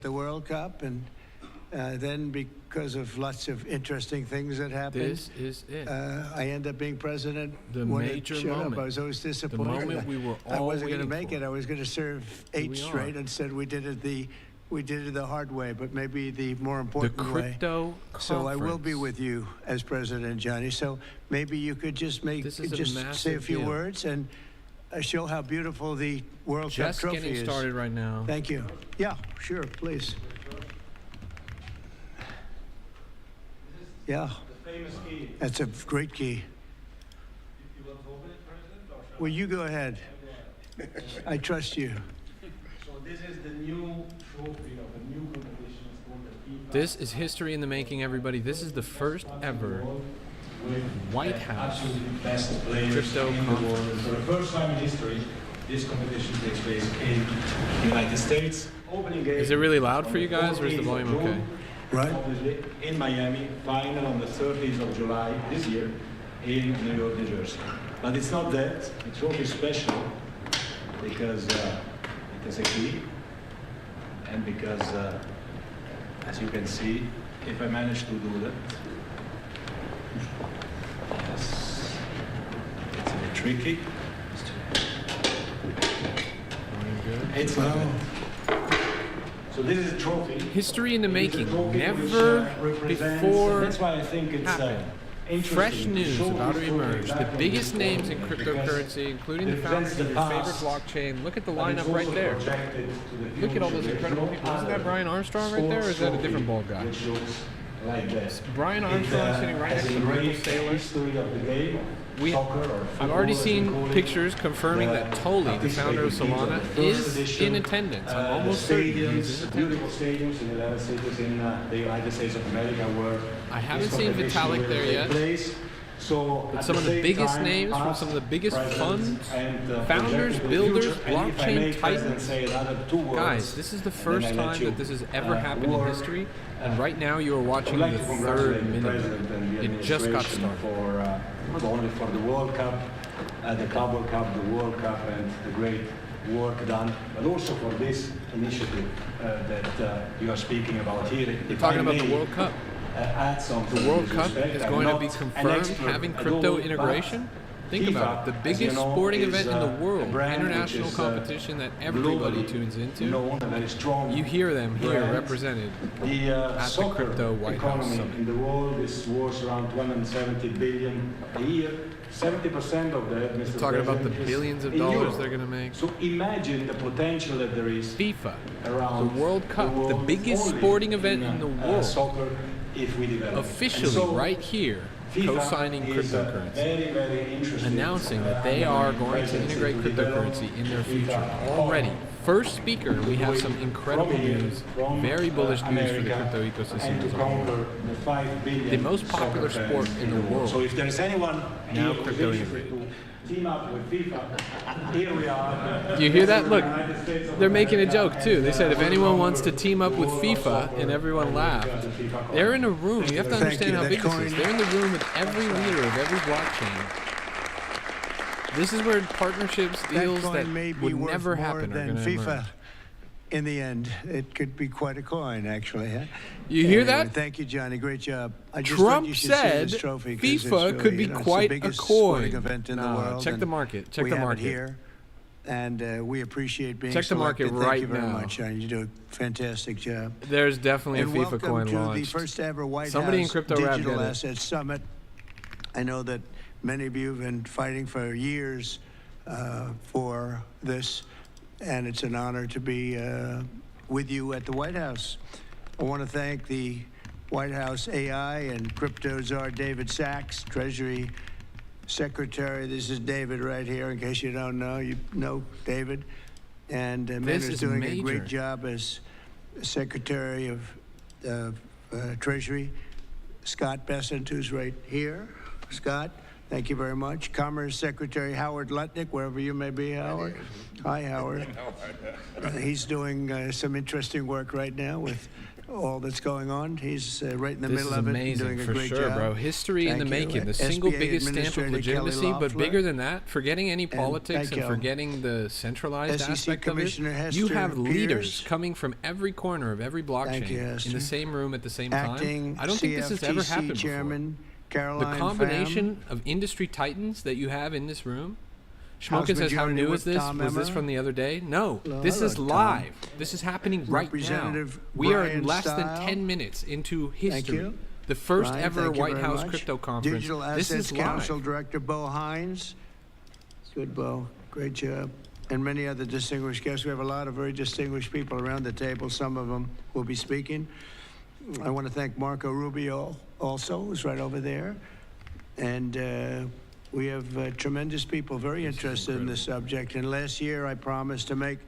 the World Cup, and then because of lots of interesting things that happened, This is it. I end up being president. The when major it showed moment. Up. I was always disappointed. The moment we were all I wasn't going to waiting make for. it. I was going to serve Here 8 we straight. are. Instead, we did it the hard way, but maybe the more important The way. crypto So I will be conference. with you as president, Johnny. So maybe you could just This is a say a massive few deal. words and show how beautiful the World Cup Just trophy getting is. started right now. Thank you. Yeah, sure, please. Yeah. The famous key. That's a great key. You want to open it, President, or shall Well, you go ahead. I trust you. So this is the new trophy of a new competition. It's called the FIFA. This is history in the making, everybody. This is the first ever With White the House absolutely best players crypto in the world. conference. For the first time in history, this competition takes place in the United States. Opening game. Is it really loud for on you guys, or is the 14th of volume okay? June, Right. Obviously in Miami. Final on the 30th of July this year in New York, New Jersey. But it's not that. The trophy is special because it is a key, and because, as you can see, if I manage to do that, yes, it's a bit tricky. It's not bad. So this is a trophy. History in the It is a making. trophy which, Never represents- before That's why I think it's happened. interesting Fresh to news show about to this trophy emerge. The back on biggest the names in world, cryptocurrency, including the it founders represents of the your favorite past, blockchain. Look at the but it's lineup right also there. projected to the Look at all those future. incredible There's people. no Isn't that other Brian Armstrong right there, or is that a sports different bald trophy guy? which looks like that. Brian It, Armstrong sitting right has next to Michael engraved Saylor. history of the game, We- soccer or I've football, already as we seen call it. pictures confirming that Tolly, the founder of participating teams Solana, the first is edition. in attendance. I'm The almost certain he's stadiums, in beautiful attendance. stadiums in 11 cities in the United States of America where I haven't this seen competition Vitalik will there take yet. place. So But at some the of the same biggest time, names from past, some of the biggest present, funds, and, founders, projected to the builders, future. And if I blockchain may, President, titans. say another 2 words, Guys, this is the and then first I let time you, that this has ever happened in work. history, and right now you are I watching would like the to third congratulate the minute. President and the It just got administration started. for not only for the World Cup, the Club World Cup, the World Cup, and the great work done, but also for this initiative that you are speaking about here. You're talking about the World Cup. Add something The World in this Cup respect. is I'm going to not be an confirmed expert having at crypto all, integration. but Think about it. The FIFA, as biggest you know, sporting is, event in the a world, brand which international is, competition that everybody globally tunes into. known, a very strong You hear them here brand. represented. The the soccer crypto White House economy summit. in the world is worth around 270 billion a year. 70% of that, Mr. Talking about the President, is billions of in dollars Europe. they're going to make. So imagine the potential that there is FIFA, around the World Cup, the world biggest only sporting event in the world, soccer, if we develop it. officially And so right here, FIFA co-signing is, cryptocurrency, very, very interesting, announcing that they are going to presidency integrate to develop cryptocurrency in their the future. FIFA Already, first speaker, we have some incredible from here, news, from, very bullish news for the America, crypto and ecosystem to as a whole. conquer the 5 billion The most popular soccer sport fans in the world. So if there is anyone Now here who's crypto interested integrated. to team up with FIFA, here we are. You hear that? Look, United States of they're making a America, joke too. They said if and, anyone we'll wants to conquer team up with the world of FIFA, soccer, and everyone and we'll laughed. get the FIFA Cup. They're in a room. You have to Thank understand you. how That big this is. coin- They're in the room with every leader of every blockchain. This is where partnerships, deals that that coin may be would worth never more happen are than going to FIFA. emerge. In the end, it could be quite a coin, actually. Huh? You hear Anyway, that? Thank you, Johnny. Great job. I just Trump thought you should see said this trophy 'cause it's FIFA could be it's the quite a biggest sporting coin. event in the No, world. check the and market. Check we the have market. It here, and we appreciate being Check the market selected. right Thank you very now. much, Johnny. You do a fantastic job. There's definitely And a FIFA welcome coin to the launched. first ever White Somebody in House Crypto Rap Digital get it. Assets Summit. I know that many of you have been fighting for years for this, and it's an honor to be with you at the White House. I want to thank the White House AI and crypto czar David Sachs, Treasury Secretary. This is David right here, in case you don't know. You know David. And This Manor's is doing a major. great job as Secretary of Treasury. Scott Bessent, who's right here. Scott, thank you very much. Commerce Secretary Howard Lutnick, wherever you may be, Howard. Hi, Howard. He's doing some interesting work right now with all that's going on. He's right in the This middle is of it, and amazing doing a for great sure, job. bro. History in the Thank you. making. The single SBA biggest stamp of Administrator legitimacy, Kelly but Loeffler. bigger than that, forgetting any politics thank and you. forgetting the centralized SEC aspect of it, Commissioner you Hester have leaders Pierce. coming from every corner of every blockchain you, in Hester. the same room at the same Acting time. I don't think this has ever CFTC happened Chairman Caroline before. The combination of industry titans that you have in this room. House Schmoken says, how Majority new Whip is this? Tom Was this Emmer. from the other day? No, Hello, this is Tom. live. This is happening right now. Representative We are Brian less than Stile. 10 minutes into history. you. The first Brian, ever thank you White very House much. crypto conference. Digital This Assets is Council live. Director Bo Hines. Good, Bo. Great job. And many other distinguished guests. We have a lot of very distinguished people around the table. Some of them will be speaking. I want to thank Marco Rubio also, who's right over there. And we have tremendous people very interested in this subject. And last year, I promised to make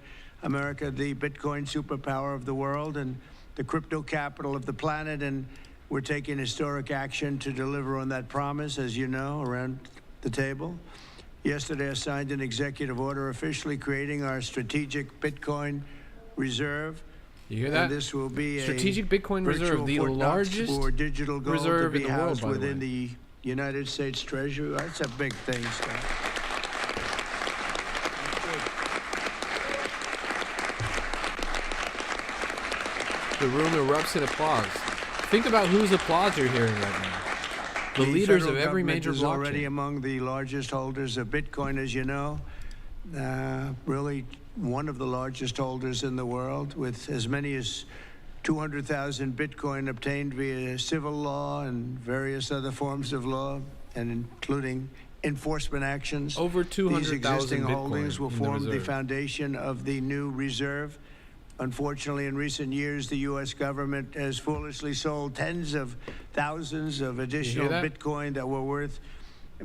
America the Bitcoin superpower of the world and the crypto capital of the planet. And we're taking historic action to deliver on that promise, as you know, around the table. Yesterday, I signed an executive order officially creating our strategic Bitcoin reserve. You hear And that? this will be Strategic a Bitcoin Reserve, virtual the Fort Knox largest for digital gold reserve to in be the world, housed by the within way. the United States Treasury. That's a big thing, Scott. The room erupts in applause. Think about whose applause you're hearing right now. The leaders of federal every government major is already blockchain. among the largest holders of Bitcoin, as you know. Really one of the largest holders in the world, with as many as 200,000 Bitcoin obtained via civil law and various other forms of law, and including enforcement actions. Over These 200,000 existing holdings Bitcoin will in the form the reserve. foundation of the new reserve. Unfortunately, in recent years, the U.S. government has foolishly sold tens of thousands of additional that? Bitcoin that were worth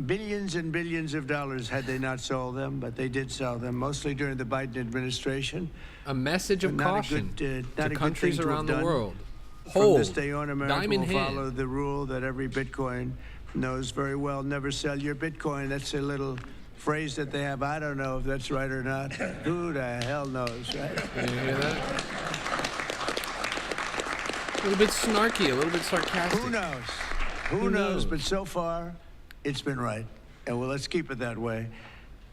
billions and billions of dollars had they not sold them, but they did sell them, mostly during the Biden administration. A message of Not a caution good, not a to good countries thing to have around the done. world. From Hold, this day on, America diamond will hand. follow the rule that every Bitcoin knows very well: never sell your Bitcoin. That's a little phrase that they have. I don't know if that's right or not. Who the hell knows, right? Did you hear that? A little bit snarky, a little bit sarcastic. Who knows? Who Who knows? knows? But so far, it's been right. And well, let's keep it that way.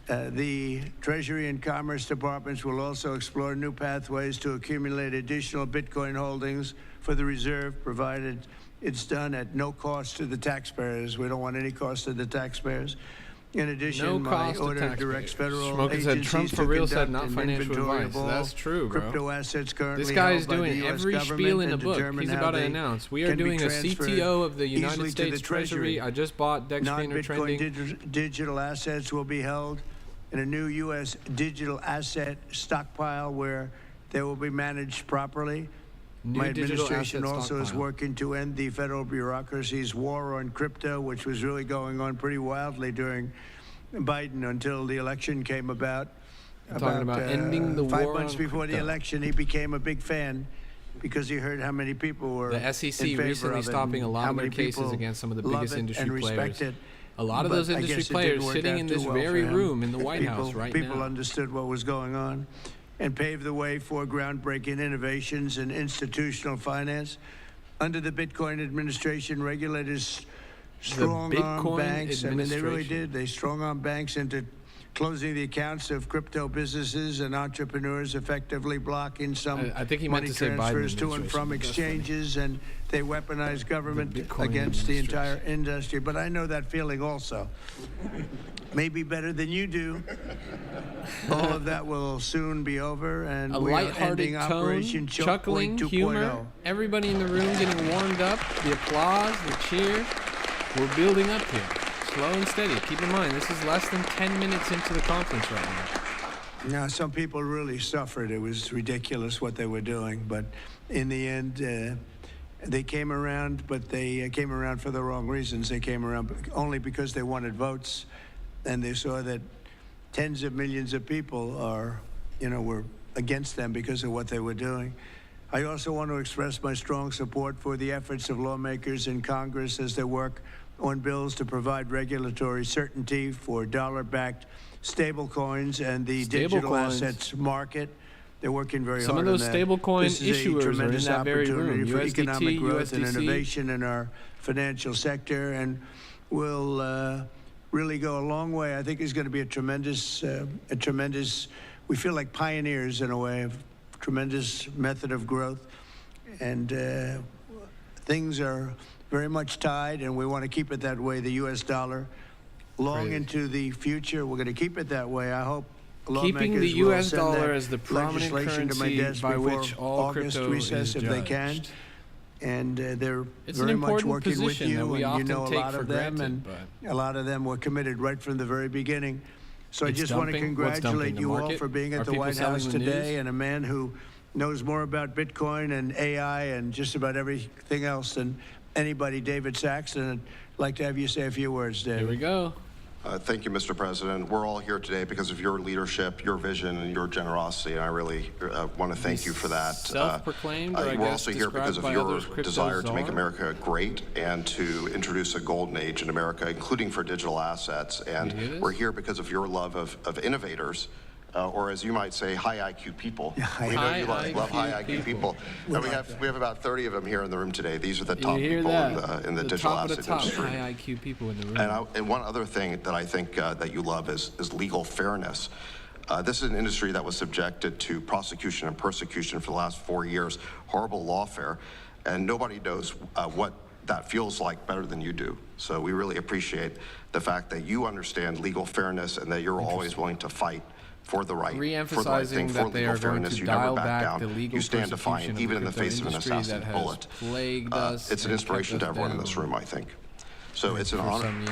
The Treasury and Commerce Departments will also explore new pathways to accumulate additional Bitcoin holdings for the reserve, provided it's done at no cost to the taxpayers. We don't want any cost to the taxpayers. In addition, No my cost to order taxpayers. directs federal Schmoken said agencies Trump to for real said conduct not an financial inventory advice. of all That's true, bro. crypto assets currently This guy held is by the doing US every government spiel in and the book. determine He's how about to they announce. We are can be doing a transferred CTO of the United easily to States the Treasury. I just bought Dex Painter trending. Non-Bitcoin digital assets will be held in a new U.S. digital asset stockpile where they will be managed properly. New My digital administration asset also is stockpile. working to end the federal bureaucracy's war on crypto, which was really going on pretty wildly during Biden until the election came about. Talking about ending the 5 war months on before the crypto. election, he became a big fan because he heard how many people were The SEC in favor recently of it stopping a and lot how of their many cases people against some of the love biggest it industry and respect players. it. A lot of But those I industry guess it didn't players work sitting out in too this well very for him. room in the White House right People now. understood what was going on and paved the way for groundbreaking innovations in institutional finance. Under the Bitcoin administration, regulators strong-armed Bitcoin banks. I mean, they really administration. did. They strong-armed banks into closing the accounts of crypto businesses and entrepreneurs, effectively blocking some I think he meant money to say Biden transfers to and administration, from but that's funny. exchanges, and they weaponized government Bitcoin against the entire administration. industry. But I know that feeling also. Maybe better than you do. All of that will soon be over, and A we are lighthearted ending tone, Operation Choke chuckling, Point 2.0. humor. Everybody in the room getting warmed up. The applause, the cheer. We're building up here, slow and steady. Keep in mind, this is less than 10 minutes into the conference right now. Now, some people really suffered. It was ridiculous what they were doing, but in the end, they came around, but they came around for the wrong reasons. They came around only because they wanted votes, and they saw that tens of millions of people were against them because of what they were doing. I also want to express my strong support for the efforts of lawmakers in Congress as they work on bills to provide regulatory certainty for dollar-backed stablecoins and the digital Stablecoins. assets market. They're working very Some hard of on those that. stablecoin This is a issuers are in tremendous that very opportunity room. for USDT, economic growth and USDC. innovation in our financial sector, and will really go a long way. I think it's going to be a tremendous. We feel like pioneers in a way, of tremendous method of growth, and things are very much tied, and we want to keep it that way. The U.S. dollar, long Great. into the future, we're going to keep it that way. I hope Keeping the lawmakers will U.S. send dollar that as the prominent legislation to my currency desk by before which all August crypto recess is if they can. judged. And they're It's an very much important working with position you, that we and you often know a take lot for of them, granted, and a lot of them were committed right from the very beginning. So I It's just want to dumping. What's dumping? congratulate The you all market? for being Are at the people White selling House the today, news? and a man who knows more about Bitcoin and AI and just about everything else than anybody, David Saxon. I'd like to have you say a few words, David. Here we go. Thank you, Mr. President. We're all here today because of your leadership, your vision, and your generosity, and I really want to thank you for that. Self-proclaimed, or I we're guess also here because described of by your others, crypto desire to make czar. America great and to introduce a golden age in America, including for digital assets. And You hear this? we're here because of your love of innovators. Or as you might say, high IQ people. high We know you IQ love high IQ people. people. And we have about 30 of them here in the room today. These are the You top hear people that? in the digital top of the asset top industry. high IQ people in the room. And one other thing that I think that you love is legal fairness. This is an industry that was subjected to prosecution and persecution for the last 4 years, horrible lawfare, and nobody knows what that feels like better than you do. So we really appreciate the fact that you understand legal fairness and that you're always willing to fight for the right, Re-emphasizing thing, that for they legal are going fairness. to You never dial back back down. the legal You stand persecution defiant, of even in the crypto face of an industry that assassin has bullet. plagued us It's an and inspiration to kept us everyone in this down room, I think. So it's an for honor. some years.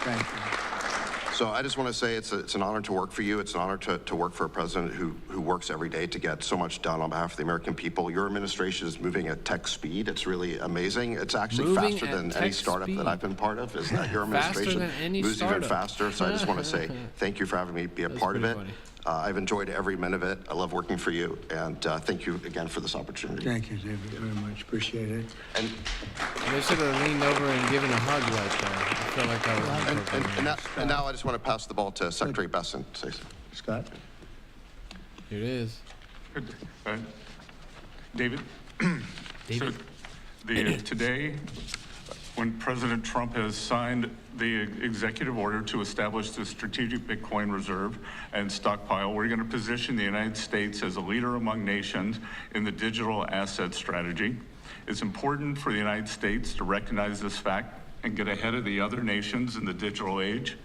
Thank you. So I just want to say it's an honor to work for you. It's an honor to work for a president who works every day to get so much done on behalf of the American people. Your administration is moving at tech speed. It's really amazing. It's actually Moving faster at than tech any startup speed. that I've been part of. Is that your Faster administration than any moves even startup. faster? So I just want to say thank you for having me be a That's part of it. pretty funny. I've enjoyed every minute of it. I love working for you, and thank you again for this opportunity. Thank you, David, very much. Appreciate it. And They should have leaned over and given a hug right there. I felt like that was and now I just want to pass the ball to Secretary Besson. Say something. Scott? Here it is. David? David? So today, when President Trump has signed the executive order to establish the strategic Bitcoin reserve and stockpile, we're going to position the United States as a leader among nations in the digital asset strategy. It's important for the United States to recognize this fact and get ahead of the other nations in the digital age.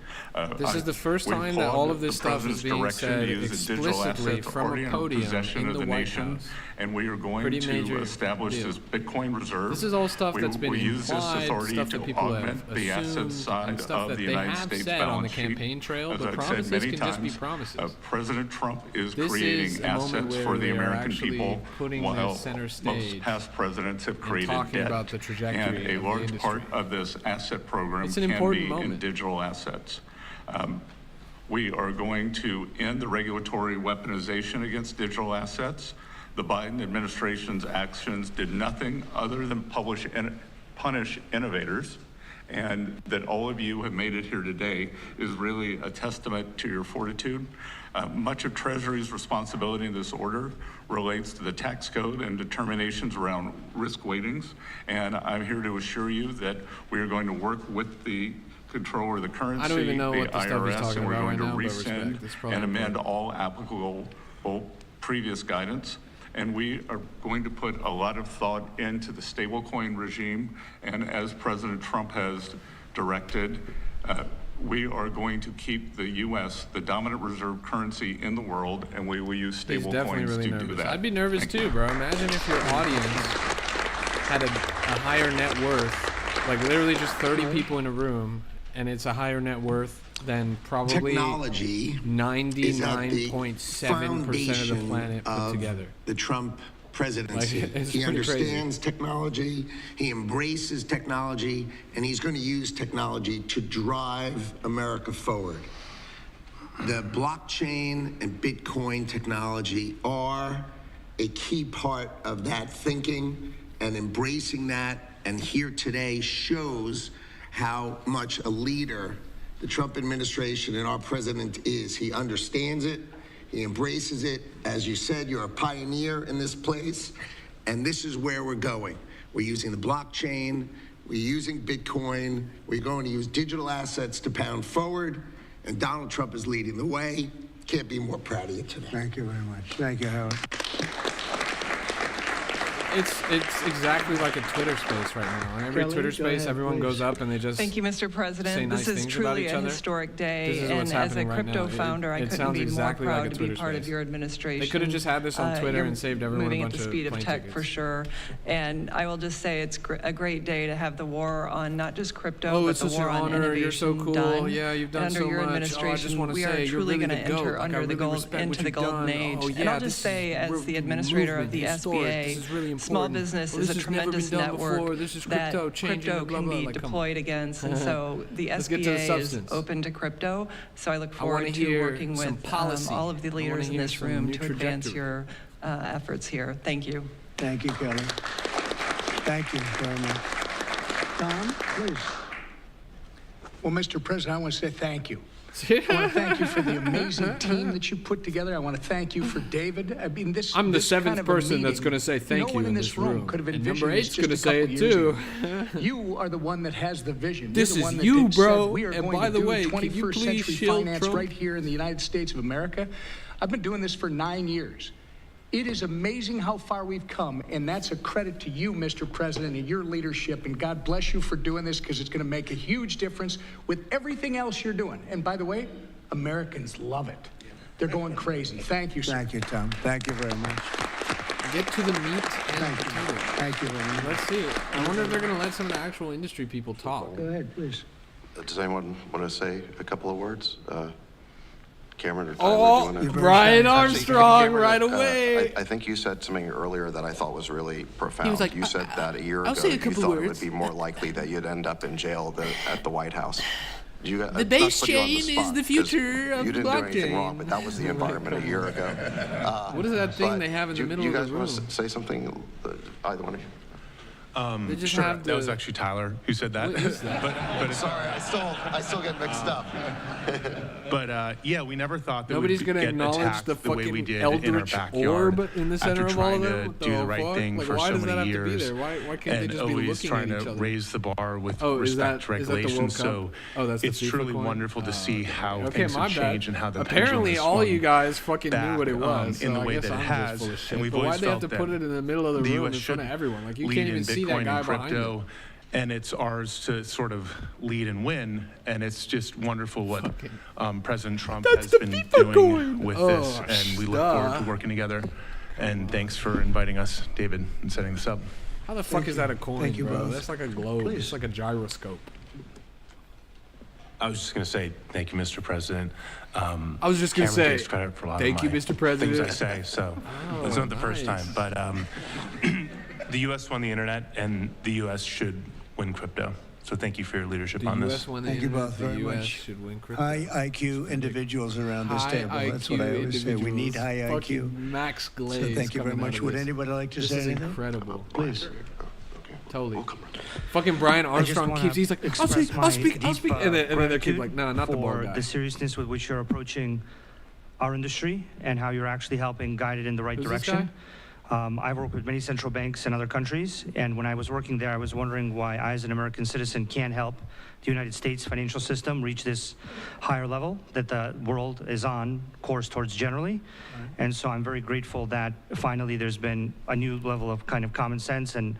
This is the first time that all of this stuff is being said explicitly from a podium in the White House. And we are going Pretty to major establish deal. this Bitcoin reserve. This is all stuff that's been we use this implied, authority stuff to that people have augment the assumed, asset side and stuff of that the they United have States said on the balance sheet. campaign trail, As but I've said promises many can just be times, promises. President Trump is This is creating a moment assets where for the they are American actually people, putting while this center most stage past presidents have created talking debt. about the trajectory And a of the large part industry. of this asset program It's an can important be moment. in digital assets. We are going to end the regulatory weaponization against digital assets. The Biden administration's actions did nothing other than punish innovators, and that all of you have made it here today is really a testament to your fortitude. Much of Treasury's responsibility in this order relates to the tax code and determinations around risk weightings, and I'm here to assure you that we are going to work with the controller of the currency, I don't even know the what the stuff he's IRS, talking and we're about going to right now, but rescind respect. It's probably and amend important. all applicable previous guidance. And we are going to put a lot of thought into the stablecoin regime. And as President Trump has directed, we are going to keep the U.S. the dominant reserve currency in the world, and we will use He's definitely stablecoins really to do nervous. that. I'd be nervous Thank too, you. bro. Imagine if your audience had a higher net worth, like literally just 30 people in a room, and it's a higher net worth than probably Technology is at the 99.7% of the foundation planet put of together. the Trump presidency. Like, it's He pretty crazy. understands technology, he embraces technology, and he's going to use technology to drive America forward. The blockchain and Bitcoin technology are a key part of that thinking, and embracing that, and here today shows how much a leader the Trump administration and our president is. He understands it. He embraces it. As you said, you're a pioneer in this place, and this is where we're going. We're using the blockchain. We're using Bitcoin. We're going to use digital assets to pound forward, and Donald Trump is leading the way. Can't be more proud of you today. Thank you very much. Thank you, Howard. It's exactly like a Twitter space right now. On every Kelly, Twitter go space, ahead, everyone please. goes up and they just Thank you, Mr. say President. nice This is things about truly each a other. historic This day, is and what's as a happening right crypto now. founder, I It couldn't sounds be exactly more like proud a to be Twitter part of space. your administration. They could have just had this on Twitter You're and saved everyone a moving bunch at the of speed of plane tech tickets. for sure. And I will just say it's a great day to have the war on not just crypto, Oh, but it's the such war an on honor. innovation You're so cool. done. Yeah, you've done And so under your much. Oh, I administration, just want to we are say you're truly really going to the goat. enter Like, I under the really gold respect what into the you've golden done. age. Oh, And yeah, I'll this just say, is as the administrator of movement, the historic. SBA, This is really small important. business Well, is this a has never been tremendous done network before. This is that crypto changing crypto the blah, can blah, be like, come on. deployed against. And so the Let's get to the SBA is substance. open to crypto. So I look I forward wanna to hear working some with policy. all of the I wanna leaders in hear this some room new to advance trajectory. your efforts here. Thank you. Thank you, Kelly. Thank you very much. Tom, please. Well, Mr. President, I want to say thank you. I want to thank you for the amazing team that you put together. I want to thank you for David. I mean, this. I'm the this kind seventh of a person that's meeting, going to say thank no you one in this this room could have And envisioned number this eight's just going to a say couple it years too. ago. You are the one that has the vision. This You're the is one that you, said, bro. We are And going by to the do way, can you 21st please century shield finance Trump? right here in the United States of America. I've been doing this for 9 years. It is amazing how far we've come, and that's a credit to you, Mr. President, and your leadership, and God bless you for doing this, because it's going to make a huge difference with everything else you're doing. And by the way, Americans love it. They're going crazy. Thank you, sir. Thank you, Tom. Thank you very much. Get to the meat and Thank you. potato. Thank you very much. Let's see. I wonder if they're going to let some of the actual industry people talk. Go ahead, please. Does anyone want to say a couple of words? Cameron or Tyler, Oh, do you want to? Brian Actually, Armstrong Cameron, right away. I think you said something earlier that I thought was really profound. like, you said that a year I'll ago say a you couple thought it words. would be more likely that you'd end up in jail at the White House. The base chain is the future of you the didn't do anything wrong, blockchain. but that was the environment a year ago. What is that thing But they have in the do middle you of guys the room? want to say something? Either one of you. They just Sure, have that was the- actually Tyler who said that. What is that? but it's, Sorry, I still get mixed up. but yeah, we never thought that Nobody's we'd gonna get acknowledge attacked the the way we fucking did in our eldritch backyard orb in the center after of all of trying it. to What do the the right fuck? thing Like, for why so does that many have to be years. there? Why can't they and just be always looking trying at each to other? raise the bar with Oh, is that respect to the World regulations. Cup? So Oh, that's the it's FIFA truly coin? wonderful to see how Okay, things my have bad. changed and how the Apparently, pendulum all has you swung guys fucking knew back, what it was. in so the I way guess that it I'm has, just full of shit. and we've But why'd always they have to felt put that it in the middle of the room in US front of should everyone? Like, you lead can't in even see that Bitcoin guy and behind you. crypto, and it's ours to sort of lead and win. And it's just wonderful what President Trump That's has the been FIFA doing coin. with Oh, this, and we look forward duh. to working together. And thanks for inviting us, David, and setting this up. How the fuck is that a coin, Thank you bro? both. That's like a globe. Please. It's like a gyroscope. I was just going to say thank you, Mr. President. I was just gonna Cameron say, takes credit for a lot thank of you, my Mr. President. things I say, so it's not the first nice. time. But the U.S. won the internet, and the U.S. should win crypto. So thank you for your leadership The on U.S. this. won the Thank you internet. both The very U.S. much. should win crypto. High IQ individuals around this High table. That's what I IQ always say. We need individuals. high Fucking IQ. Max So Glaze. thank you very coming out much. of Would this. anybody like to This say is anything? incredible. Please. Totally. Fucking Brian Armstrong wanna keeps. He's like, I'll express speak, I'll my speak, I'll deep, speak, and then they keep gratitude like, no, not the bald for guy. the seriousness with which you're approaching our industry and how you're actually helping guide it in the right Who's this direction. I've worked with many central banks in other countries, and when I was working there, I was wondering why I, as an American citizen, can't help the United States financial system reach this higher level that the world is on course towards generally. And so I'm very grateful that finally there's been a new level of kind of common sense and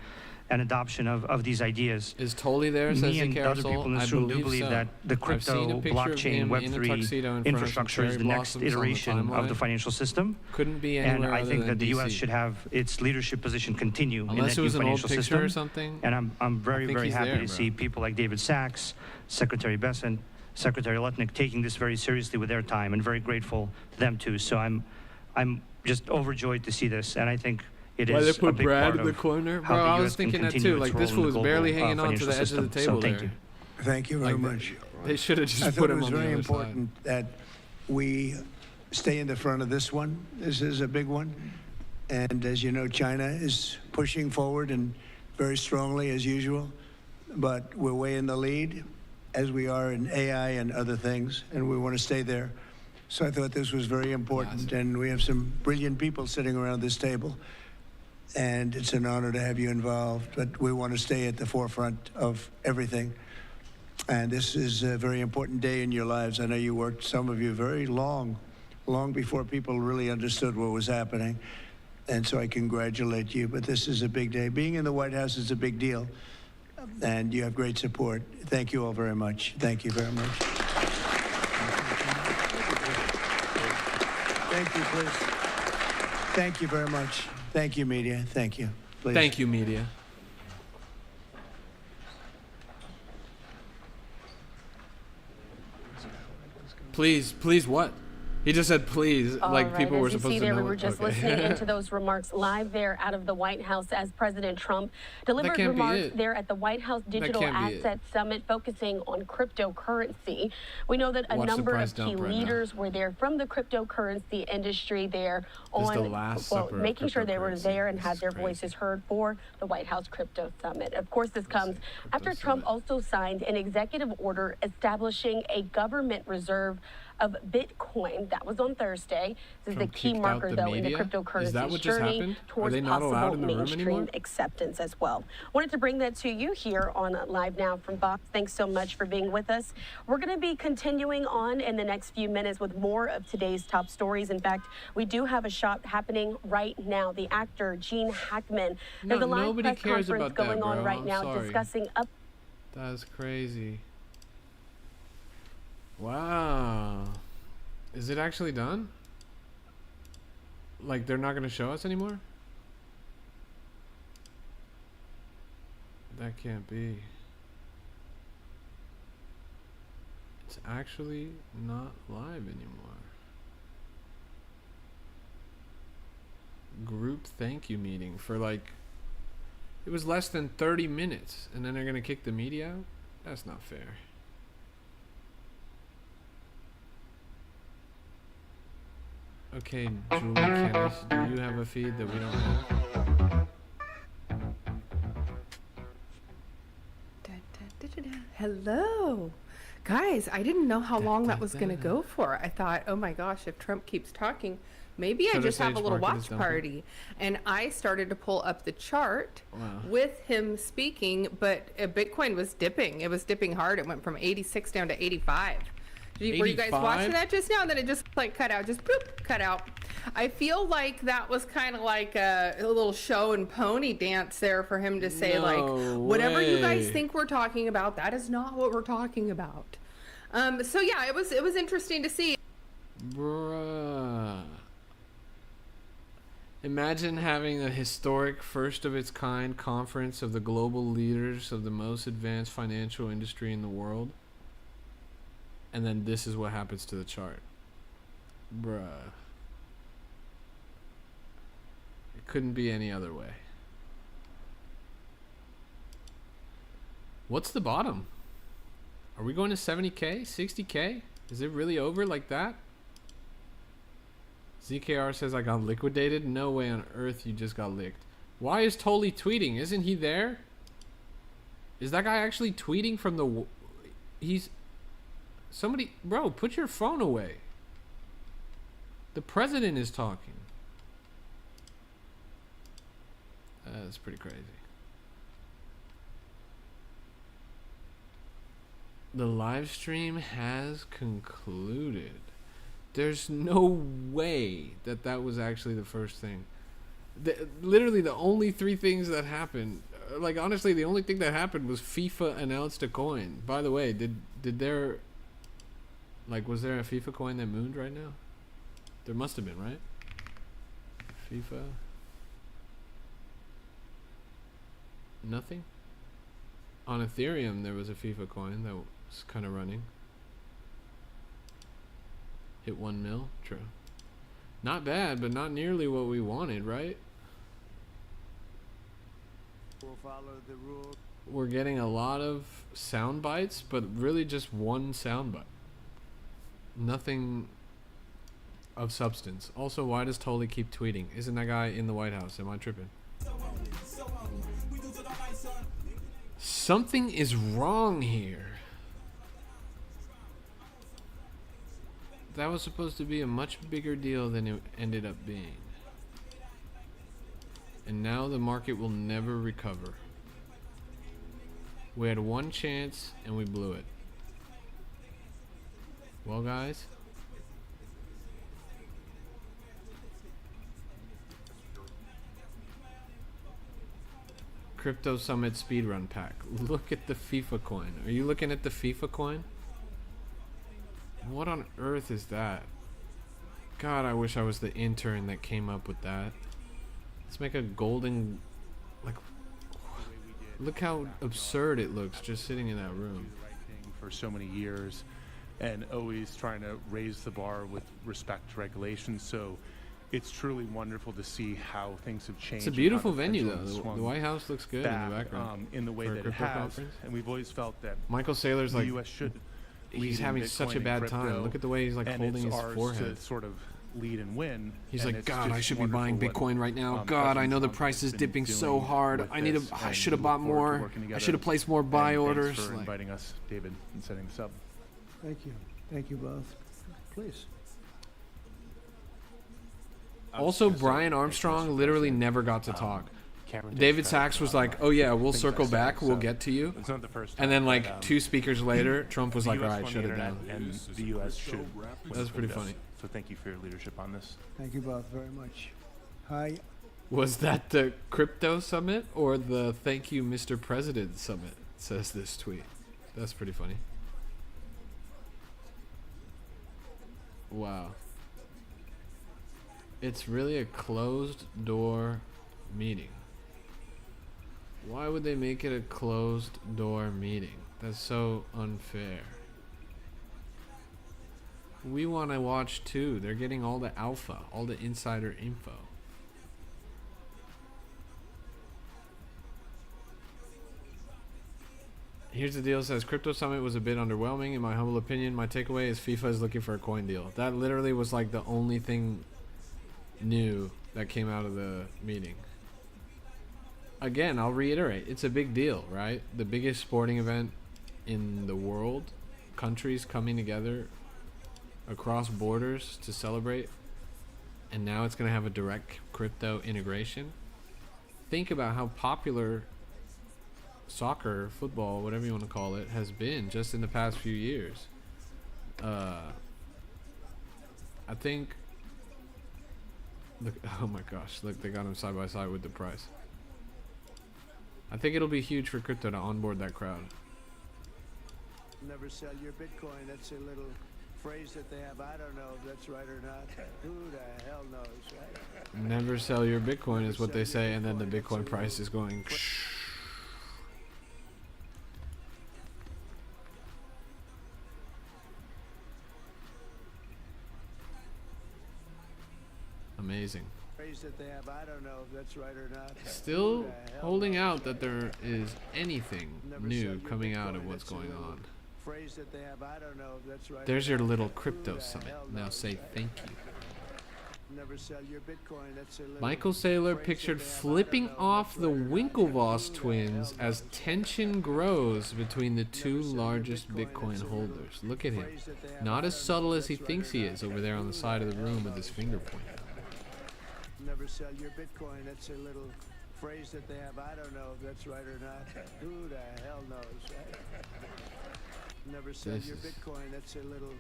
adoption of these ideas. Is Tolly there? Says Me the and other people in I this room do believe believe so. that the I've seen a crypto, picture of blockchain, him in a tuxedo Web3 in front of some infrastructure is cherry the next blossoms on the iteration of the timeline. financial system. Couldn't be And anywhere I other think than that the U.S. DC. should have its leadership position continue in Unless that it was new an old financial picture system. or something. And I'm very, think very he's happy there, to bro. see people like David Sachs, Secretary Bessent, Secretary Lutnick taking this very seriously with their time, and very grateful to them too. So I'm just overjoyed to see this, and I think it Why is they a put big Brad part in the of corner? how Bro, the I US was can thinking that continue too. its Like, this role fool in was the barely global, hanging on to financial the edge of system. the table So thank there. you. Thank you very Like, much. They should have just I put thought it him was on the very other side. important that we stay in the front of this one. This is a big one. And as you know, China is pushing forward and very strongly, as usual. but we're way in the lead, as we are in AI and other things, and we want to stay there. So I thought this was very important, and we have some brilliant people sitting around this table, and it's an honor to have you involved, but we want to stay at the forefront of everything. And this is a very important day in your lives. I know you worked, some of you, very long before people really understood what was happening. And so I congratulate you, but this is a big day. Being in the White House is a big deal, and you have great support. Thank you all very much. Thank you very much. Thank you, please. Thank you very much. Thank you, media. Thank you. Please. Thank you, media. Please what? He just said please, like right. people As were you supposed see to there, know. we were just Okay. listening into those remarks live there out of the White House as President Trump delivered can't be remarks it. there at the White House Digital can't be it. Asset Summit focusing on cryptocurrency. We know that a Watch the number price of key dump right now. leaders were there from the cryptocurrency industry there This is the on last supper of making sure they were cryptocurrency. there and This had is their crazy. voices heard for the White House Crypto Summit. Of course, this comes after Trump also signed an executive order establishing a government reserve of Bitcoin. That was on Thursday. This is Trump the key kicked out marker, the though, in the media? Is that cryptocurrency's what just journey happened? Are towards they not allowed possible in the room mainstream anymore? acceptance as well. Wanted to bring that to you here on Live Now from Fox. Thanks so much for being with us. We're going to be continuing on in the next few minutes with more of today's top stories. In fact, we do have a shot happening right now. The actor Gene Hackman. There's a live nobody press cares conference about that, going on bro. right I'm now sorry. discussing up. That's crazy. Wow. Is it actually done? Like they're not going to show us anymore? That can't be. It's actually not live anymore. Group thank you meeting for like, it was less than 30 minutes and then they're going to kick the media out? That's not fair. Okay, Julie Kennis, do you have a feed that we don't have? Hello. Guys, I didn't know how long that was going to go for. I thought, oh my gosh, if Trump keeps talking, maybe I Center just have a stage little market is watch dumping. party. And I started to pull up the chart Wow. with him speaking, but Bitcoin was dipping. It was dipping hard. It went from 86 down to 85. Were you guys 85? watching that just now? And then it just like cut out, just boop, cut out. I feel like that was kind of like a little show and pony dance there for him to say like, whatever you guys way. think we're talking about, that is not what we're talking about. So yeah, it was interesting to see. Bruh. Imagine having a historic first of its kind conference of the global leaders of the most advanced financial industry in the world. And then this is what happens to the chart. Bruh. It couldn't be any other way. What's the bottom? Are we going to 70K? 60K? Is it really over like that? ZKR says I got liquidated. No way on earth you just got licked. Why is Tolly tweeting? Isn't he there? Is that guy actually tweeting from the... He's... Somebody... Bro, put your phone away. The president is talking. That's pretty crazy. The live stream has concluded. There's no way that that was actually the first thing. Literally the only three things that happened, like honestly the only thing that happened was FIFA announced a coin. By the way, did there, like, was there a FIFA coin that mooned right now? There must have been, right? FIFA. Nothing? On Ethereum there was a FIFA coin that was kind of running. Hit 1 mil, true. Not bad, but not nearly what we wanted, right? We'll follow the rule. We're getting a lot of sound bites, but really just one sound bite. Nothing of substance. Also, why does Tolly keep tweeting? Isn't that guy in the White House? Am I tripping? Something is wrong here. That was supposed to be a much bigger deal than it ended up being. And now the market will never recover. We had one chance and we blew it. Well, guys. Crypto Summit Speedrun Pack. Look at the FIFA coin. Are you looking at the FIFA coin? What on earth is that? God, I wish I was the intern that came up with that. Let's make a golden... Like... Look how absurd it looks just sitting in that room. For so many years, and always trying to raise the bar with respect to regulations. So it's truly wonderful to see how things have changed. It's a beautiful and how venue, pendulum though. The swung White House looks good in back, the background. in the way for a that it crypto has, conference. and we've always felt that Michael Saylor's the like, U.S. should he's lead in having such a Bitcoin bad and time. crypto, Look at the way he's like and holding it's his ours forehead. to sort of lead and win. He's and like, it's God, I just should be buying wonderful Bitcoin what, right now. God, President I know the Trump price has is been dipping so doing hard. with I need this, to. I and should have we bought look forward to more. working I together. should have placed more buy And orders. Thanks for Like, inviting us, David, and setting this up. Thank you. Thank you both. Please. also, Brian Armstrong literally never got to talk. David Sachs was like, "Oh yeah, we'll circle back. We'll get to you." It's not the first And then time, like but, 2 speakers later, Trump was the like, US "All right, won shut the it internet, down." And the U.S. should win That's pretty crypto. funny. So thank you for your leadership on this. Thank you both very much. Hi. Was that the crypto summit or the thank you, Mr. President summit? Says this tweet. That's pretty funny. Wow. It's really a closed door meeting. Why would they make it a closed door meeting? That's so unfair. We want to watch too. They're getting all the alpha, all the insider info. Here's the deal. It says Crypto Summit was a bit underwhelming in my humble opinion. My takeaway is FIFA is looking for a coin deal. That literally was like the only thing new that came out of the meeting. Again, I'll reiterate, it's a big deal, right? The biggest sporting event in the world, countries coming together across borders to celebrate, and now it's going to have a direct crypto integration. Think about how popular soccer, football, whatever you want to call it, has been just in the past few years. I think, look, oh my gosh, look, they got them side by side with the price. I think it'll be huge for crypto to onboard that crowd. Never sell your Bitcoin. That's a little phrase that they have. I don't know if that's right or not. Who the hell knows, right? Never sell your Bitcoin is what they say, and then the Bitcoin price is going. Amazing. Phrase that they have. I don't know if that's right or not. Still Who the hell holding knows, out right? that there is anything Never new sell your coming out Bitcoin. of what's That's a going little on. Phrase that they have. I don't know if that's right. There's or your not. little Who crypto the summit. hell Now knows, say right? thank you. Never sell your Bitcoin. That's a little Michael Saylor phrase pictured that they have. I flipping don't know if off that's the right or not. Winklevoss Who the twins hell as knows? tension grows between the two Never sell your largest Bitcoin. Bitcoin That's a little holders. Look at him. phrase that they have. Not I as don't know subtle if as he that's right thinks or he not. is over there on the Who side of the hell room with his knows? finger pointing. Never sell your Bitcoin. That's a little phrase that they have. I don't know if that's right or not. Who the hell knows, right? Never sell This your is- Bitcoin. That's a little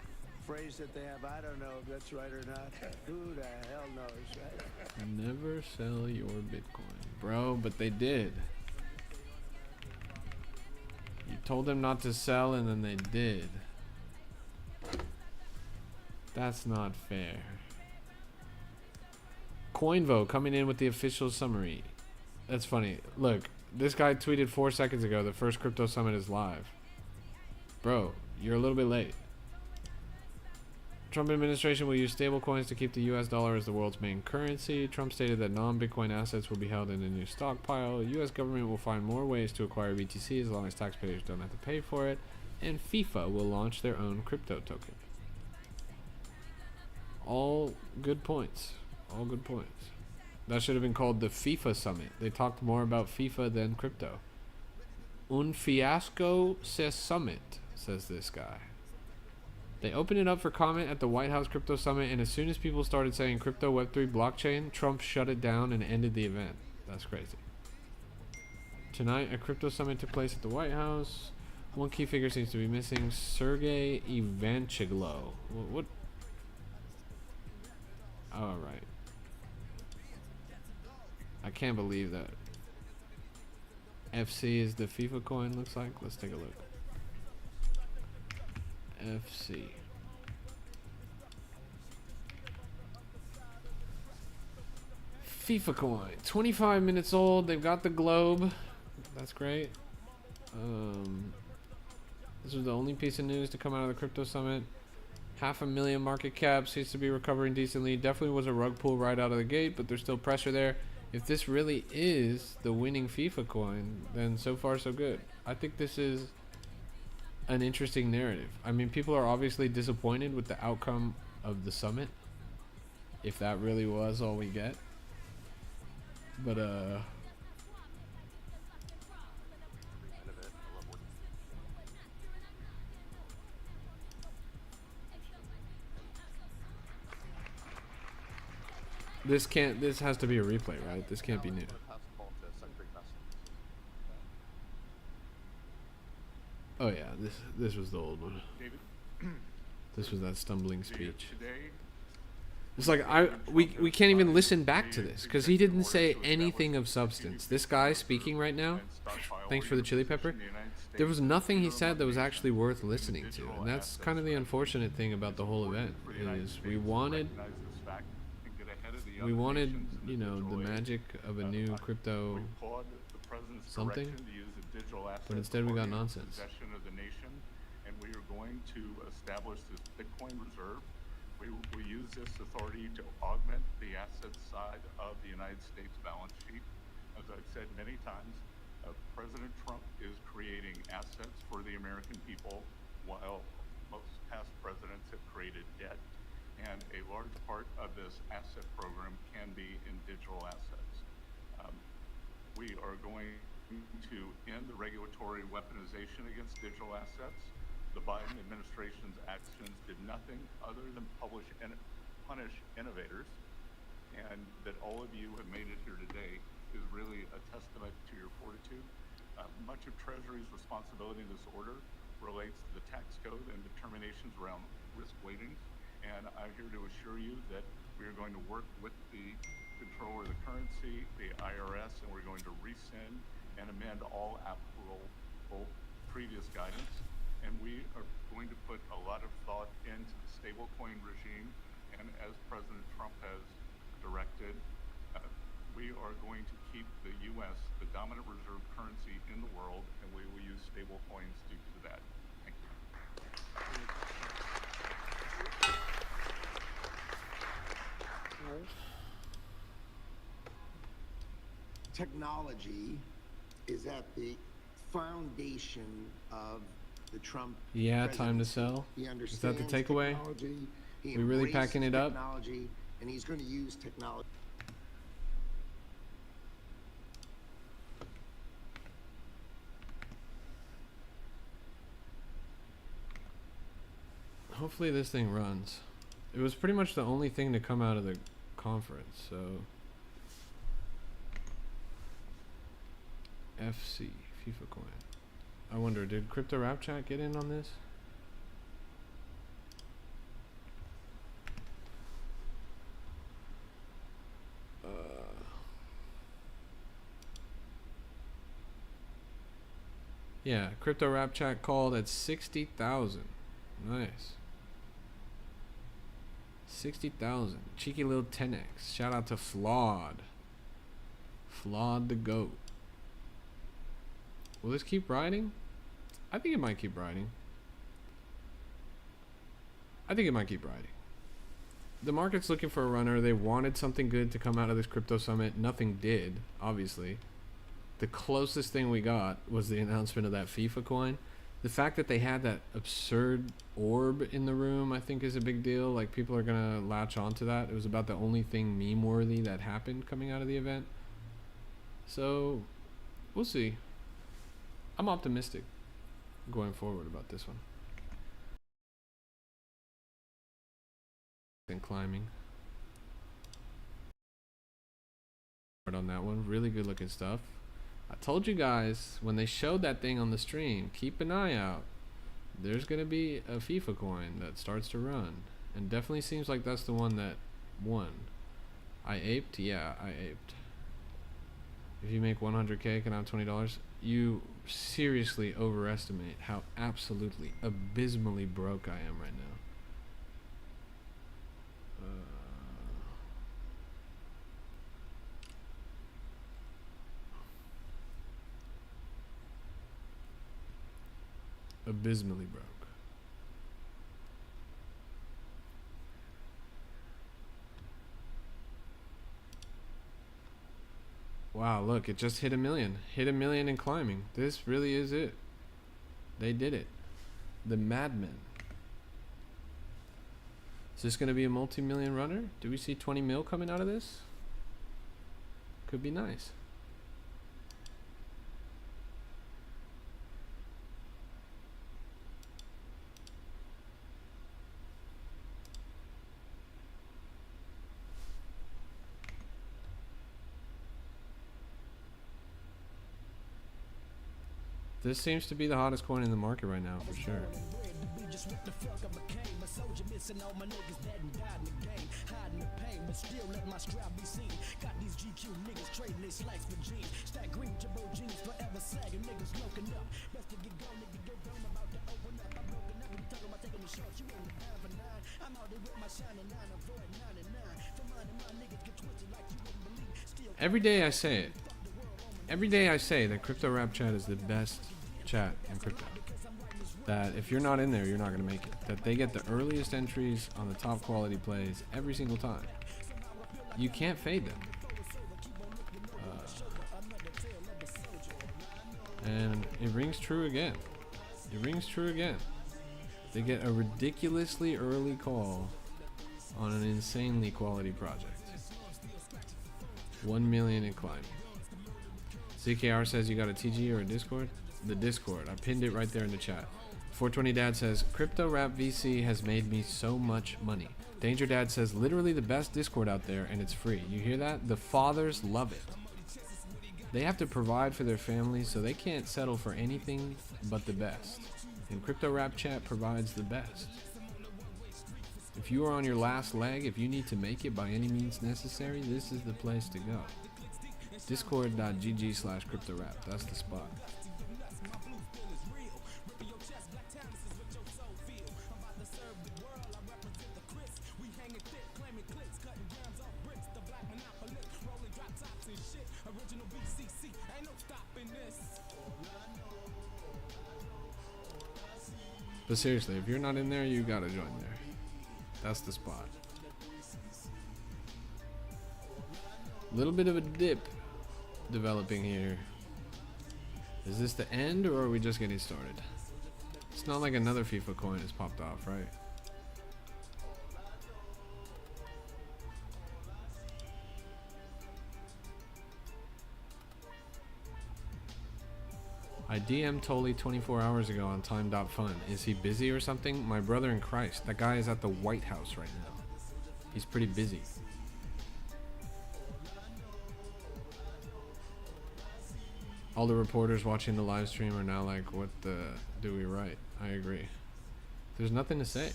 phrase that they have. I don't know if that's right or not. Who the hell knows, right? Never sell your Bitcoin. Bro, but they did. You told them not to sell and then they did. That's not fair. Coinvo coming in with the official summary. That's funny. Look, this guy tweeted 4 seconds ago the first crypto summit is live. Bro, you're a little bit late. Trump administration will use stablecoins to keep the US dollar as the world's main currency. Trump stated that non-Bitcoin assets will be held in a new stockpile. The US government will find more ways to acquire BTC as long as taxpayers don't have to pay for it. And FIFA will launch their own crypto token. All good points. All good points. That should have been called the FIFA summit. They talked more about FIFA than crypto. Un fiasco se summit, says this guy. They opened it up for comment at the White House Crypto Summit, and as soon as people started saying crypto, Web3, blockchain, Trump shut it down and ended the event. That's crazy. Tonight, a crypto summit took place at the White House. One key figure seems to be missing, Sergey Ivanchiglo. What? All right. I can't believe that. FC is the FIFA coin, looks like. Let's take a look. FC. FIFA coin. 25 minutes old. They've got the globe. That's great. This was the only piece of news to come out of the crypto summit. 500,000 market cap. Seems to be recovering decently. Definitely was a rug pull right out of the gate, but there's still pressure there. If this really is the winning FIFA coin, then so far so good. I think this is an interesting narrative. I mean, people are obviously disappointed with the outcome of the summit, if that really was all we get. But this has to be a replay, right? This can't be new. Oh yeah, this was the old one. This was that stumbling speech. It's like we can't even listen back to this because he didn't say anything of substance. This guy speaking right now, thanks for the chili pepper. There was nothing he said that was actually worth listening to, and that's kind of the unfortunate thing about the whole event. Is we wanted, you know, the magic of a new crypto something, but instead we got nonsense. And we are going to establish this Bitcoin reserve. We use this authority to augment the asset side of the United States balance sheet. As I've said many times, President Trump is creating assets for the American people, while most past presidents have created debt. And a large part of this asset program can be in digital assets. We are going to end the regulatory weaponization against digital assets. The Biden administration's actions did nothing other than punish innovators, and that all of you have made it here today is really a testament to your fortitude. Much of Treasury's responsibility in this order relates to the tax code and determinations around risk weightings, and I'm here to assure you that we are going to work with the controller of the currency, the IRS, and we're going to rescind and amend all applicable previous guidance. And we are going to put a lot of thought into the stablecoin regime, and as President Trump has directed, we are going to keep the U.S. the dominant reserve currency in the world, and we will use stablecoins due to that. Thank you. Technology is at the foundation of the Trump time to sell. He Is that the understands takeaway? technology. He We really embraces packing it up? technology, and he's going to use technology. Hopefully this thing runs. It was pretty much the only thing to come out of the conference, so FC FIFA coin. I wonder, did Crypto Rap Chat get in on this? Yeah, Crypto Rap Chat called at 60,000. Nice. 60,000. Cheeky little 10x. Shout out to Flawed. Flawed the GOAT. Will this keep riding? I think it might keep riding. I think it might keep riding. The market's looking for a runner. They wanted something good to come out of this crypto summit. Nothing did, obviously. The closest thing we got was the announcement of that FIFA coin. The fact that they had that absurd orb in the room, I think, is a big deal. Like, people are gonna latch onto that. It was about the only thing meme-worthy that happened coming out of the event. So, we'll see. I'm optimistic going forward about this one. And climbing. On that one, really good looking stuff. I told you guys when they showed that thing on the stream, keep an eye out. There's gonna be a FIFA coin that starts to run, and definitely seems like that's the one that won. I aped, yeah, I aped. If you make 100K, can I have $20? You seriously overestimate how absolutely abysmally broke I am right now. Abysmally broke. Wow, look, it just hit 1 million. Hit 1 million in climbing. This really is it. They did it. The madmen. Is this going to be a multi-million runner? Do we see 20 mil coming out of this? Could be nice. This seems to be the hottest coin in the market right now, for sure. Every day I say it. Every day I say that Crypto Rap Chat is the best chat in crypto. That if you're not in there, you're not going to make it. That they get the earliest entries on the top quality plays every single time. You can't fade them. And it rings true again. It rings true again. They get a ridiculously early call on an insanely quality project. 1 million in climbing. ZKR says you got a TG or a Discord? The Discord. I pinned it right there in the chat. 420 Dad says, Crypto Rap VC has made me so much money. Danger Dad says, literally the best Discord out there and it's free. You hear that? The fathers love it. They have to provide for their families, so they can't settle for anything but the best. And Crypto Rap Chat provides the best. If you are on your last leg, if you need to make it by any means necessary, this is the place to go. Discord.gg/CryptoRap. That's the spot. But seriously, if you're not in there, you gotta join there. That's the spot. Little bit of a dip developing here. Is this the end or are we just getting started? It's not like another FIFA coin has popped off, right? I DM'd Tolly 24 hours ago on time.fun. Is he busy or something? My brother in Christ. That guy is at the White House right now. He's pretty busy. All the reporters watching the live stream are now like, what the do we write? I agree. There's nothing to say.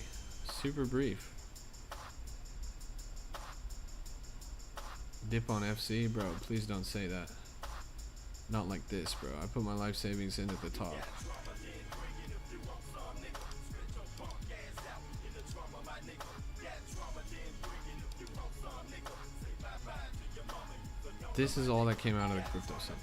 Super brief. Dip on FC, bro. Please don't say that. Not like this, bro. I put my life savings in at the top. This is all that came out of the crypto summit.